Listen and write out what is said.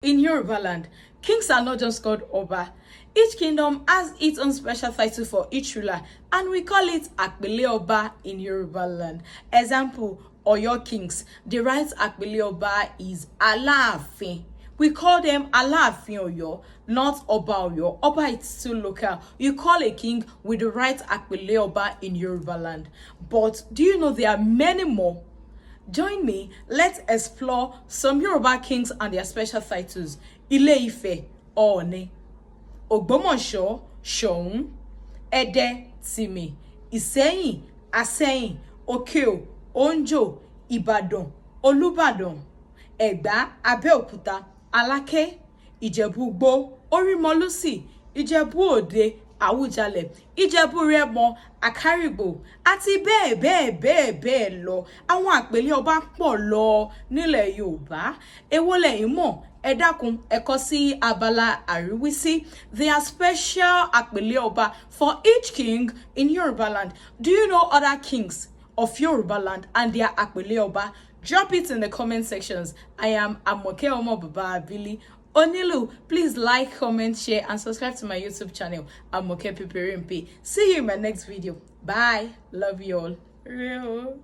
In Yoruba land, kings are not just called Oba. Each kingdom has its own special title for each ruler, and we call it Àpèlé Ọba in Yoruba land. Example, Oyo kings. The right Àpèlé Ọba is Aláàfin. We call them Aláàfin Oyo, not Oba Oyo. Oba is still local. You call a king with the right Àpèlé Ọba in Yoruba land. But do you know there are many more? Join me, let's explore some Yoruba kings and their special titles. Ile-Ife, Ọọ̀ni, Ògbómọ̀ṣọ́, Ṣọ̀ún, Ẹdẹ, Tìmì, Ìṣẹ́yìn, Àsẹ́yìn, Òkè-Ò, Òǹjò, Ìbàdàn, Olúbàdàn, Ẹ̀gbá, Abẹ́òkúta, Aláké, Ìjẹ̀bú-Igbó, Orímọlúsì, Ìjẹ̀bú-Òde, Àwùjalẹ̀, Ìjẹ̀bú-Rẹ́mọ, Àkárìgbò, àti bẹ́ẹ̀ lọ. Àwọn àpèlé ọba pọ̀ lọ nílẹ̀ Yorùbá. Èwo lẹ̀yin mọ̀? Ẹ dákun, ẹ kọ sí abala àríwísí. There are special àpèlé ọba for each king in Yoruba land. Do you know other kings of Yoruba land and their àpèlé ọba? Drop it in the comment sections. I am Àmọ̀kẹ́ Ọmọ Bàbá Abili. Onilu, please like, comment, share, and subscribe to my YouTube channel, Àmọ̀kẹ́ Peperimpe. See you in my next video. Bye. Love you all. Real.